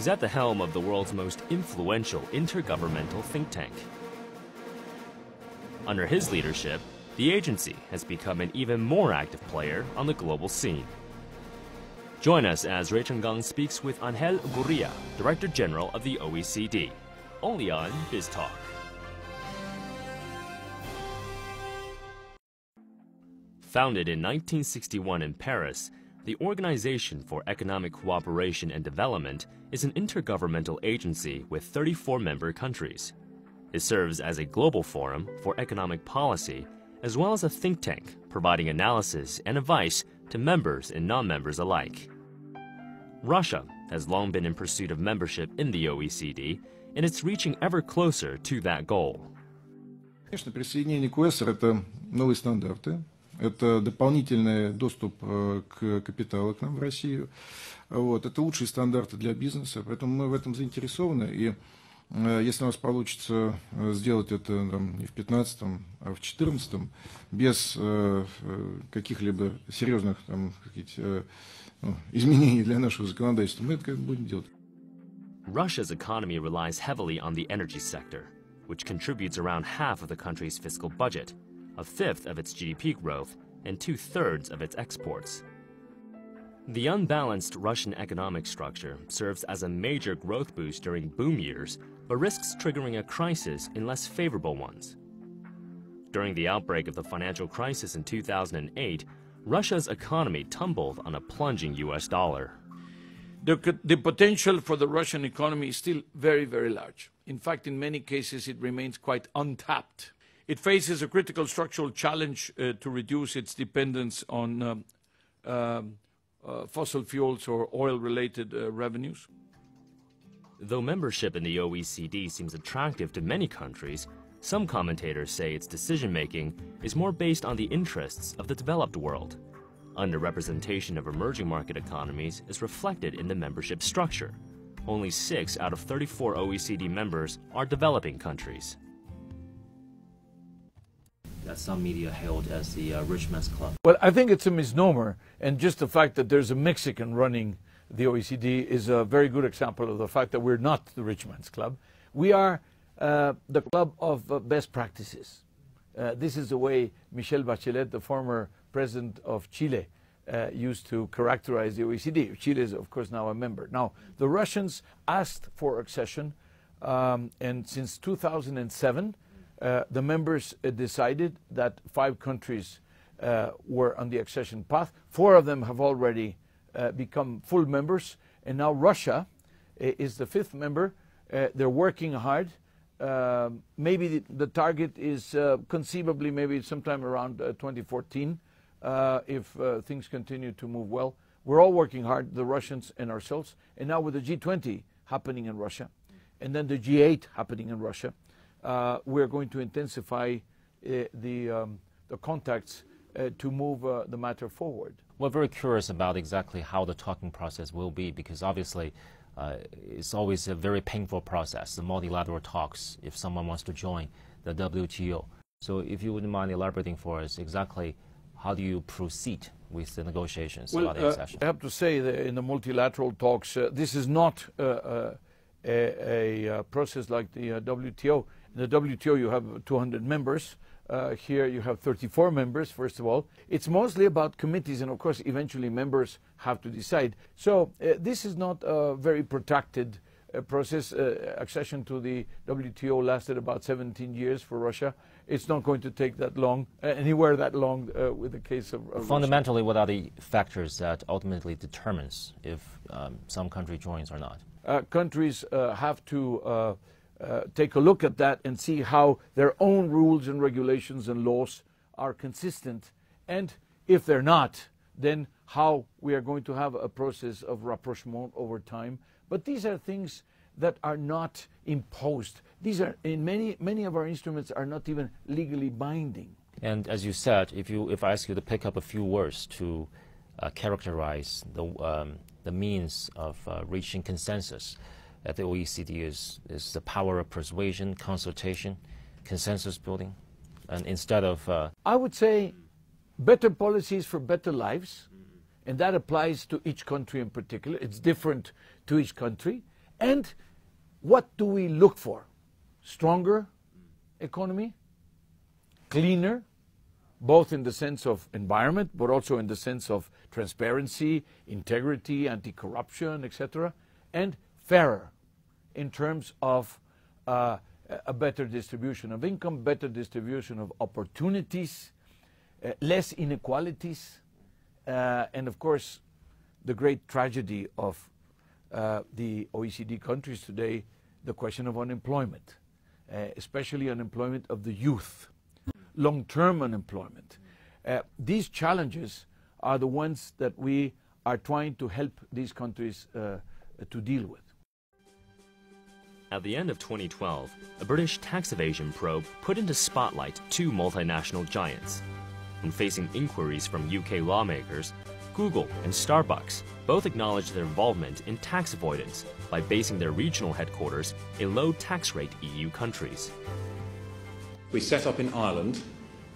He's at the helm of the world's most influential intergovernmental think tank. Under his leadership, the agency has become an even more active player on the global scene. Join us as Rui Chenggang speaks with Angel Gurria, Director General of the OECD, only on Biz Talk. Founded in 1961 in Paris, the Organization for Economic Cooperation and Development is an intergovernmental agency with 34 member countries. It serves as a global forum for economic policy, as well as a think tank, providing analysis and advice to members and non-members alike. Russia has long been in pursuit of membership in the OECD, and it's reaching ever closer to that goal. Конечно, присоединение к ОЭСР – это новые стандарты, это дополнительный доступ к капиталу к нам в Россию. Вот, это лучшие стандарты для бизнеса, поэтому мы в этом заинтересованы. И если у нас получится сделать это там, не в 2015, а в 2014, без каких-либо серьезных там, изменений для нашего законодательства, мы это будем делать. Russia's economy relies heavily on the energy sector, which contributes around half of the country's fiscal budget, a fifth of its GDP growth, and 2/3 of its exports. The unbalanced Russian economic structure serves as a major growth boost during boom years, but risks triggering a crisis in less favorable ones. During the outbreak of the financial crisis in 2008, Russia's economy tumbled on a plunging US dollar. The potential for the Russian economy is still very, very large. In fact, in many cases, it remains quite untapped. It faces a critical structural challenge to reduce its dependence on fossil fuels or oil-related revenues. Though membership in the OECD seems attractive to many countries, some commentators say its decision-making is more based on the interests of the developed world. Underrepresentation of emerging market economies is reflected in the membership structure. Only 6 out of 34 OECD members are developing countries. That some media hailed as the rich man's club. Well, I think it's a misnomer, and just the fact that there's a Mexican running the OECD is a very good example of the fact that we're not the rich man's club. We are the club of best practices. This is the way Michelle Bachelet, the former president of Chile, used to characterize the OECD. Chile is, of course, now a member. Now, the Russians asked for accession, and since 2007, the members decided that 5 countries were on the accession path. 4 of them have already become full members, and now Russia is the 5th member. They're working hard. Maybe the target is conceivably maybe sometime around 2014 if things continue to move well. We're all working hard, the Russians and ourselves, and now with the G20 happening in Russia, and then the G8 happening in Russia, we're going to intensify the contacts to move the matter forward. We're very curious about exactly how the talking process will be, because obviously it's always a very painful process, the multilateral talks, if someone wants to join the WTO. So if you wouldn't mind elaborating for us exactly how do you proceed with the negotiations about the accession? I have to say that in the multilateral talks, this is not a process like the WTO. In the WTO, you have 200 members. Here you have 34 members, first of all. It's mostly about committees, and of course, eventually members have to decide. So this is not a very protracted process. Accession to the WTO lasted about 17 years for Russia. It's not going to take that long, anywhere that long with the case of Fundamentally, what are the factors that ultimately determines if some country joins or not? Countries have to take a look at that and see how their own rules and regulations and laws are consistent, and if they're not, then how we are going to have a process of rapprochement over time. But these are things that are not imposed. These are, in many of our instruments, are not even legally binding. And as you said, if I ask you to pick up a few words to characterize the means of reaching consensus at the OECD is the power of persuasion, consultation, consensus building, and instead of... I would say better policies for better lives, and that applies to each country in particular. It's different to each country, And what do we look for? Stronger economy, cleaner, both in the sense of environment, but also in the sense of transparency, integrity, anti-corruption, etc., and fairer in terms of a better distribution of income, better distribution of opportunities, less inequalities, and of course, the great tragedy of the OECD countries today, the question of unemployment, especially unemployment of the youth, long-term unemployment. These challenges are the ones that we are trying to help these countries to deal with. At the end of 2012, a British tax evasion probe put into spotlight two multinational giants. When facing inquiries from UK lawmakers, Google and Starbucks both acknowledged their involvement in tax avoidance by basing their regional headquarters in low tax rate EU countries. We set up in Ireland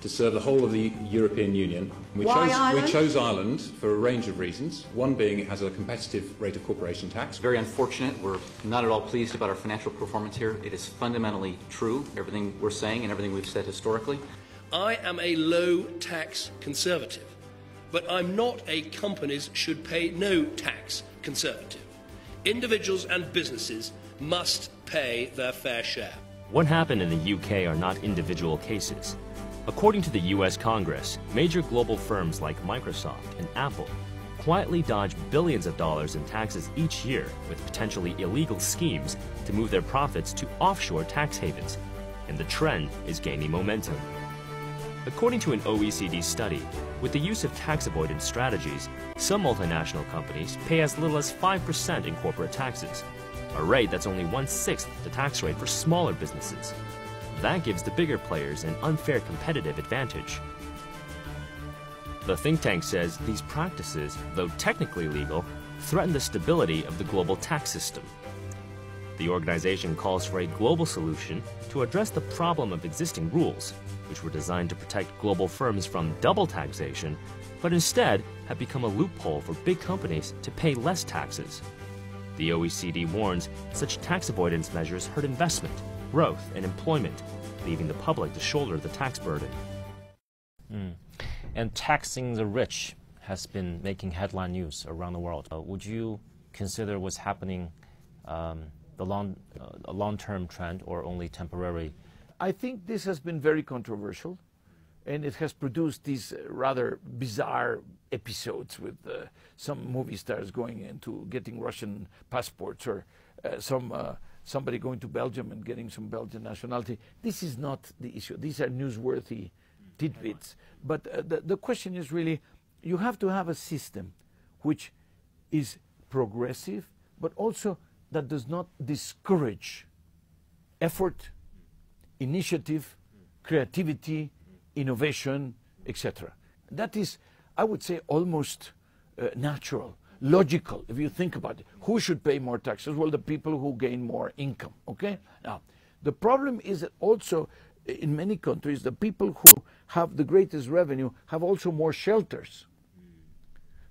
to serve the whole of the European Union. We chose Ireland for a range of reasons, one being it has a competitive rate of corporation tax. Very unfortunate. We're not at all pleased about our financial performance here. It is fundamentally true, everything we're saying and everything we've said historically. I am a low tax conservative, but I'm not a companies should pay no tax conservative. Individuals and businesses must pay their fair share. What happened in the UK are not individual cases. According to the US Congress, major global firms like Microsoft and Apple quietly dodge billions of dollars in taxes each year with potentially illegal schemes to move their profits to offshore tax havens, and the trend is gaining momentum. According to an OECD study, with the use of tax avoidance strategies, some multinational companies pay as little as 5% in corporate taxes, a rate that's only 1/6 the tax rate for smaller businesses. That gives the bigger players an unfair competitive advantage. The think tank says these practices, though technically legal, threaten the stability of the global tax system. The organization calls for a global solution to address the problem of existing rules, which were designed to protect global firms from double taxation, but instead have become a loophole for big companies to pay less taxes. The OECD warns such tax avoidance measures hurt investment, growth, and employment, leaving the public to shoulder the tax burden. And taxing the rich has been making headline news around the world. Would you consider what's happening a long-term trend or only temporary? I think this has been very controversial, and it has produced these rather bizarre episodes with some movie stars going into getting Russian passports, or somebody going to Belgium and getting some Belgian nationality. This is not the issue. These are newsworthy tidbits. But the question is really, you have to have a system which is progressive, but also that does not discourage effort, initiative, creativity, innovation, etc. That is, I would say, almost natural, logical, if you think about it. Who should pay more taxes? Well, the people who gain more income, okay? Now, the problem is that also in many countries, the people who have the greatest revenue have also more shelters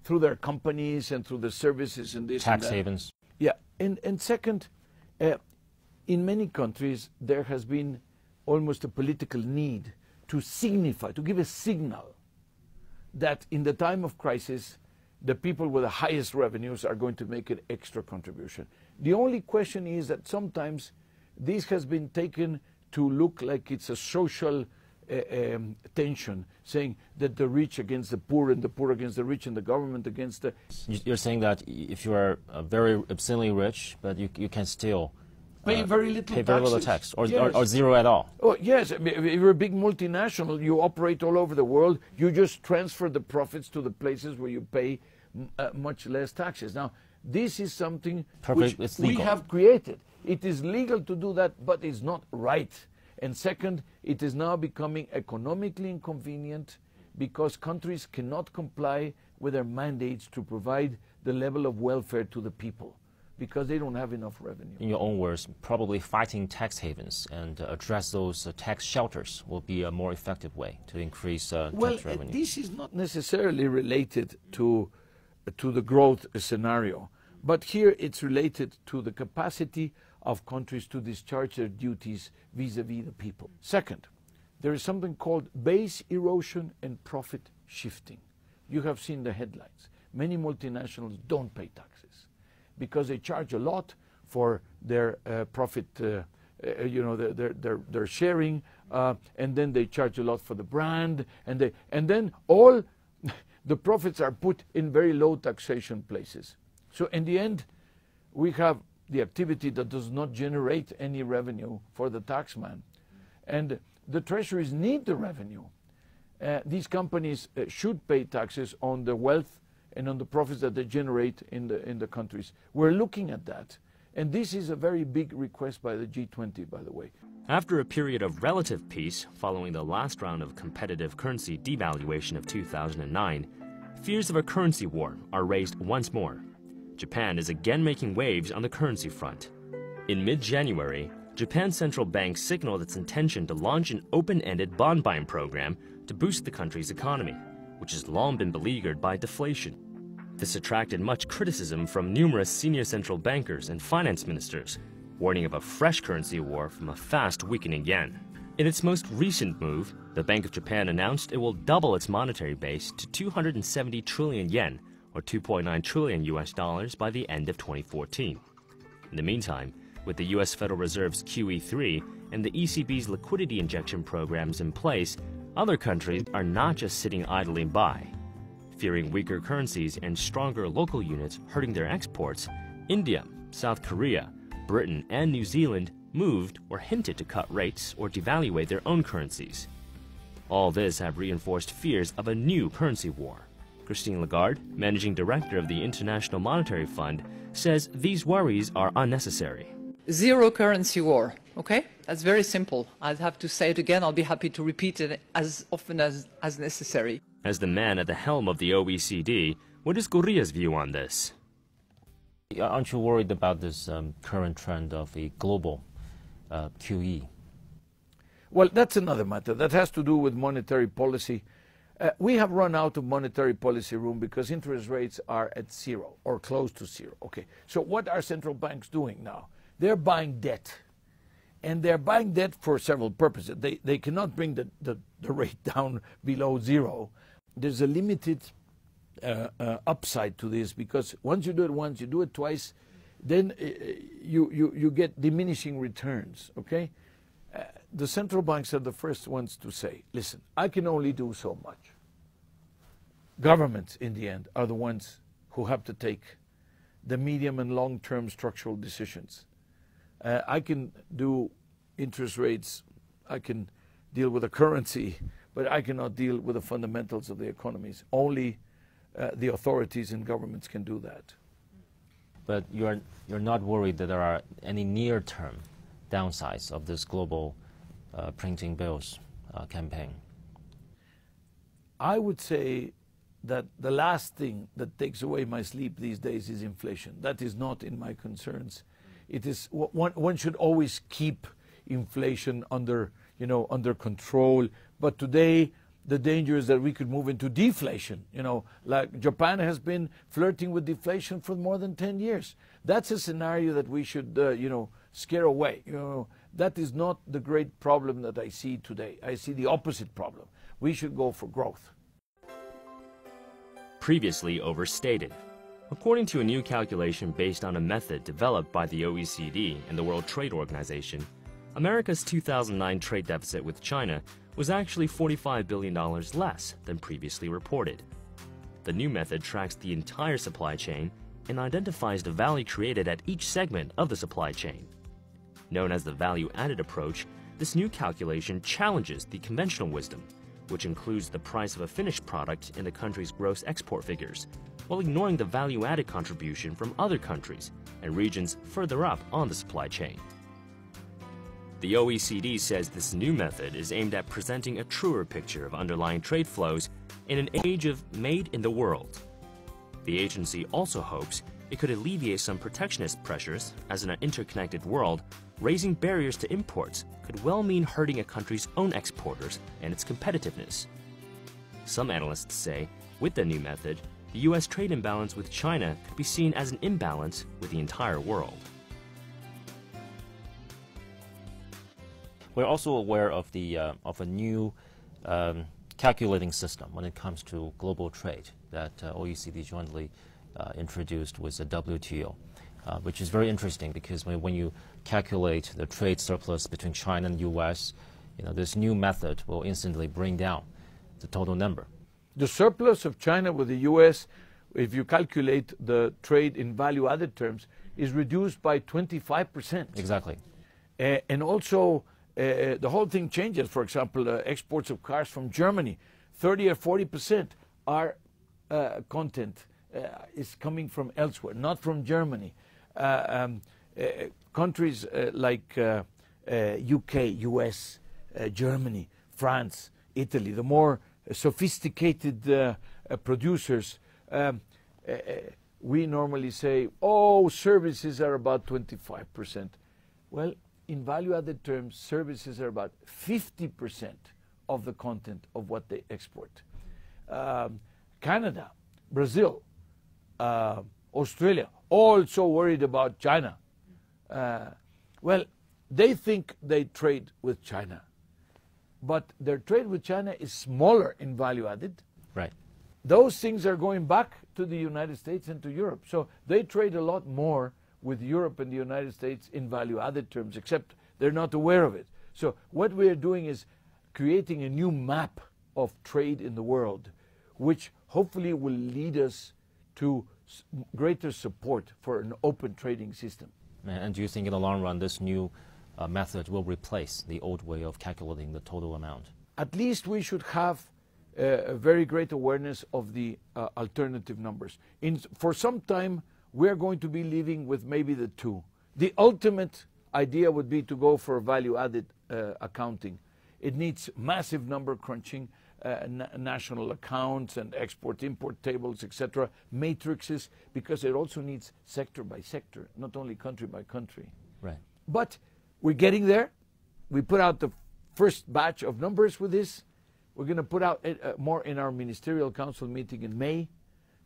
through their companies and through the services and this tax and that. havens. Yeah, and second, in many countries, there has been almost a political need to signify, to give a signal that in the time of crisis, the people with the highest revenues are going to make an extra contribution. The only question is that sometimes this has been taken to look like it's a social tension, saying that the rich against the poor and the poor against the rich and the government against the... You're saying that if you are very obscenely rich, but you can still pay very little tax, or, yes. or zero at all. Oh, yes. I mean, if you're a big multinational, you operate all over the world, you just transfer the profits to the places where you pay much less taxes. Now, this is something which we have created. It is legal to do that, but it's not right. And second, it is now becoming economically inconvenient because countries cannot comply with their mandates to provide the level of welfare to the people because they don't have enough revenue. In your own words, probably fighting tax havens and address those tax shelters will be a more effective way to increase tax revenue. This is not necessarily related to the growth scenario, But here it's related to the capacity of countries to discharge their duties vis-à-vis the people. Second, there is something called base erosion and profit shifting. You have seen the headlines. Many multinationals don't pay taxes because they charge a lot for their profit, their sharing, and then they charge a lot for the brand, and then all the profits are put in very low taxation places. So in the end, we have the activity that does not generate any revenue for the taxman. And the treasuries need the revenue. These companies should pay taxes on the wealth and on the profits that they generate in the countries. We're looking at that. And this is a very big request by the G20, by the way. After a period of relative peace following the last round of competitive currency devaluation of 2009, fears of a currency war are raised once more. Japan is again making waves on the currency front. In mid-January, Japan's central bank signaled its intention to launch an open-ended bond buying program to boost the country's economy, which has long been beleaguered by deflation. This attracted much criticism from numerous senior central bankers and finance ministers, warning of a fresh currency war from a fast weakening yen. In its most recent move, the Bank of Japan announced it will double its monetary base to 270 trillion yen, or $2.9 trillion by the end of 2014. In the meantime, with the U.S. Federal Reserve's QE3 and the ECB's liquidity injection programs in place, other countries are not just sitting idly by. Fearing weaker currencies and stronger local units hurting their exports, India, South Korea, Britain, and New Zealand moved or hinted to cut rates or devaluate their own currencies. All this have reinforced fears of a new currency war. Christine Lagarde, managing director of the International Monetary Fund, says these worries are unnecessary. Zero currency war, okay? That's very simple. I'd have to say it again. I'll be happy to repeat it as often as necessary. As the man at the helm of the OECD, what is Korea's view on this? Aren't you worried about this current trend of a global QE? Well, that's another matter. That has to do with monetary policy. We have run out of monetary policy room because interest rates are at zero or close to zero. Okay, so what are central banks doing now? They're buying debt. And they're buying debt for several purposes. They cannot bring the rate down below zero. There's a limited upside to this because once you do it once, you do it twice, then you get diminishing returns, okay? The central banks are the first ones to say, listen, I can only do so much. Governments, in the end, are the ones who have to take the medium and long-term structural decisions. I can do interest rates, I can deal with the currency, but I cannot deal with the fundamentals of the economies. Only the authorities and governments can do that. But you're not worried that there are any near-term downsides of this global printing bills campaign? I would say that the last thing that takes away my sleep these days is inflation. That is not in my concerns. It is one should always keep inflation under control. But today, the danger is that we could move into deflation. Like Japan has been flirting with deflation for more than 10 years. That's a scenario that we should, scare away. That is not the great problem that I see today. I see the opposite problem. We should go for growth. Previously overstated. According to a new calculation based on a method developed by the OECD and the World Trade Organization, America's 2009 trade deficit with China was actually $45 billion less than previously reported. The new method tracks the entire supply chain and identifies the value created at each segment of the supply chain. Known as the value-added approach, this new calculation challenges the conventional wisdom, which includes the price of a finished product in the country's gross export figures, while ignoring the value-added contribution from other countries and regions further up on the supply chain. The OECD says this new method is aimed at presenting a truer picture of underlying trade flows in an age of made in the world. The agency also hopes it could alleviate some protectionist pressures, as in an interconnected world, raising barriers to imports could well mean hurting a country's own exporters and its competitiveness. Some analysts say, with the new method, the U.S. trade imbalance with China could be seen as an imbalance with the entire world. We're also aware of a new calculating system when it comes to global trade that OECD jointly introduced with the WTO, which is very interesting because when you calculate the trade surplus between China and U.S., this new method will instantly bring down the total number. The surplus of China with the U.S., if you calculate the trade in value-added terms, is reduced by 25%. Exactly. And also, the whole thing changes. For example, exports of cars from Germany, 30 or 40% are content is coming from elsewhere, not from Germany. Countries like UK, US, Germany, France, Italy, the more sophisticated producers, we normally say, oh, services are about 25%. Well, in value-added terms, services are about 50% of the content of what they export. Canada, Brazil, Australia, all so worried about China. Well, they think they trade with China, but their trade with China is smaller in value-added. Right. Those things are going back to the United States and to Europe. So they trade a lot more with Europe and the United States in value-added terms, except they're not aware of it. So what we are doing is creating a new map of trade in the world, which hopefully will lead us to greater support for an open trading system. And do you think in the long run this new method will replace the old way of calculating the total amount? At least we should have a very great awareness of the alternative numbers. For some time, we're going to be living with maybe the two. The ultimate idea would be to go for value-added accounting. It needs massive number crunching, national accounts and export-import tables, etc., matrices, because it also needs sector by sector, not only country by country. Right. But we're getting there. We put out the first batch of numbers with this. We're going to put out more in our ministerial council meeting in May,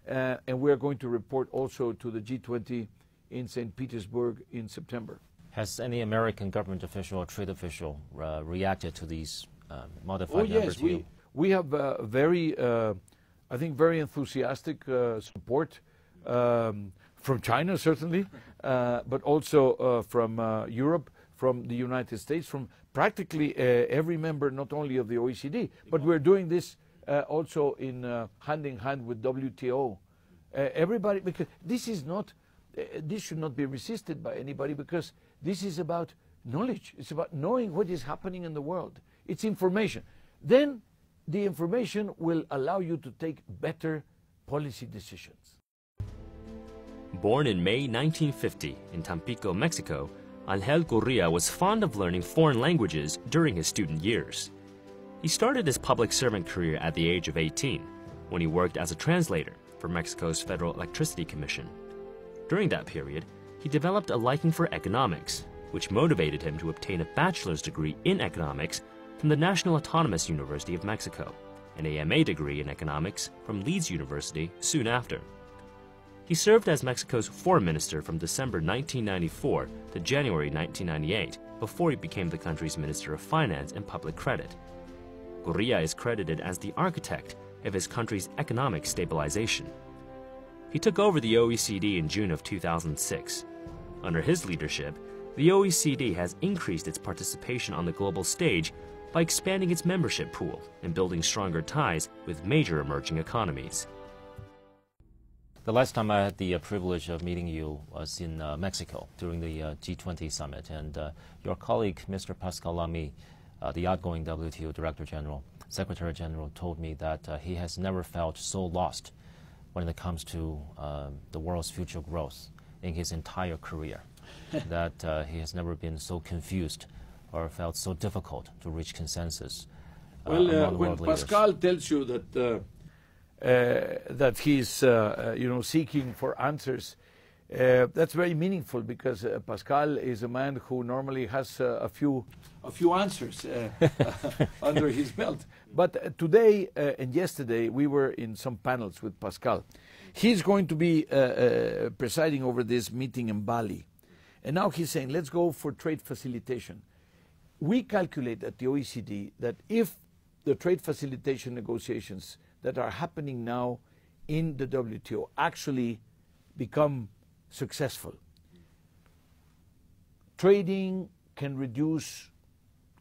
and we're going to report also to the G20 in St. Petersburg in September. Has any American government official or trade official reacted to these modified numbers? Oh yes, we have very, I think, very enthusiastic support from China certainly, but also from Europe, from the United States, from practically every member, not only of the OECD, but we're doing this also in hand in hand with WTO. Everybody, because this is not, this should not be resisted by anybody, because this is about knowledge. It's about knowing what is happening in the world. It's information. Then the information will allow you to take better policy decisions. Born in May 1950 in Tampico, Mexico, Angel Gurria was fond of learning foreign languages during his student years. He started his public servant career at the age of 18, when he worked as a translator for Mexico's Federal Electricity Commission. During that period, he developed a liking for economics, which motivated him to obtain a bachelor's degree in economics from the National Autonomous University of Mexico, an AMA degree in economics from Leeds University soon after. He served as Mexico's foreign minister from December 1994 to January 1998, before he became the country's Minister of Finance and Public Credit. Gurria is credited as the architect of his country's economic stabilization. He took over the OECD in June of 2006. Under his leadership, the OECD has increased its participation on the global stage by expanding its membership pool and building stronger ties with major emerging economies. The last time I had the privilege of meeting you was in Mexico during the G20 summit, and your colleague, Mr. Pascal Lamy, the outgoing WTO Director General, Secretary General, told me that he has never felt so lost when it comes to the world's future growth in his entire career, that he has never been so confused or felt so difficult to reach consensus among when world leaders. Pascal tells you that that he's seeking for answers, that's very meaningful, because Pascal is a man who normally has a few answers under his belt. But today and yesterday we were in some panels with Pascal, he's going to be presiding over this meeting in Bali. And now he's saying, let's go for trade facilitation. We calculate at the OECD that if the trade facilitation negotiations that are happening now in the WTO actually become successful, trading can reduce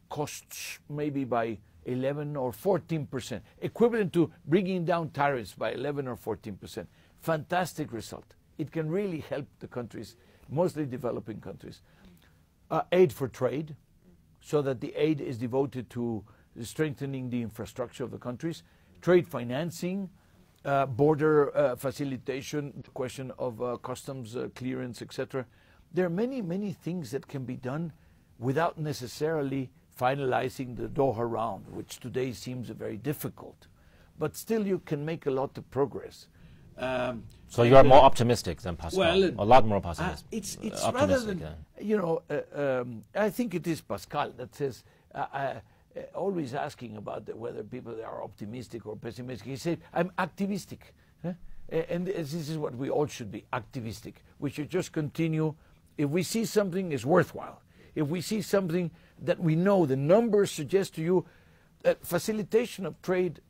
costs maybe by 11 or 14%, equivalent to bringing down tariffs by 11 or 14%. Fantastic result. It can really help the countries, mostly developing countries. Aid for trade, so that the aid is devoted to strengthening the infrastructure of the countries. Trade financing, border facilitation, the question of customs clearance, etc. There are many, many things that can be done without necessarily finalizing the Doha round, which today seems very difficult. But still you can make a lot of progress. So you are more optimistic than Pascal, well, a lot more optimistic. It's rather than, you know, I think it is Pascal that says, always asking about whether people are optimistic or pessimistic. He said, I'm activistic. And this is what we all should be, activistic. We should just continue. If we see something is worthwhile, if we see something that we know, the numbers suggest to you that facilitation of trade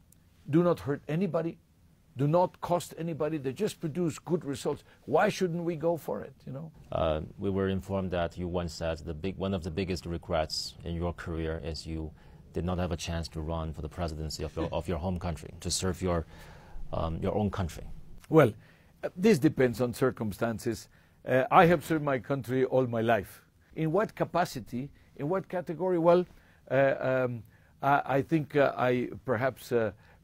do not hurt anybody, do not cost anybody, they just produce good results. Why shouldn't we go for it, you know? We were informed that you once said one of the biggest regrets in your career is you did not have a chance to run for the presidency of your home country, to serve your own country. Well, this depends on circumstances. I have served my country all my life. In what capacity, in what category? Well, I think I perhaps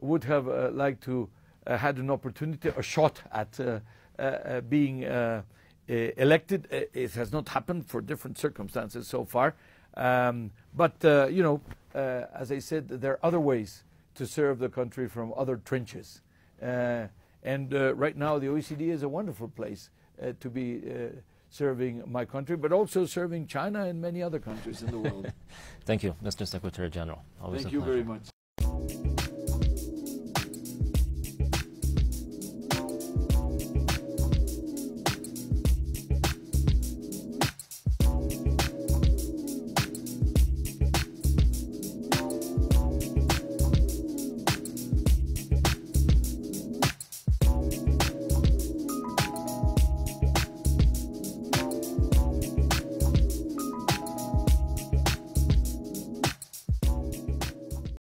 would have liked to had an opportunity, a shot at being elected. It has not happened for different circumstances so far. But, you know, as I said, there are other ways to serve the country from other trenches. And right now the OECD is a wonderful place to be serving my country, but also serving China and many other countries in the world. Thank you, Mr. Secretary General. Always Thank a you pleasure. very much.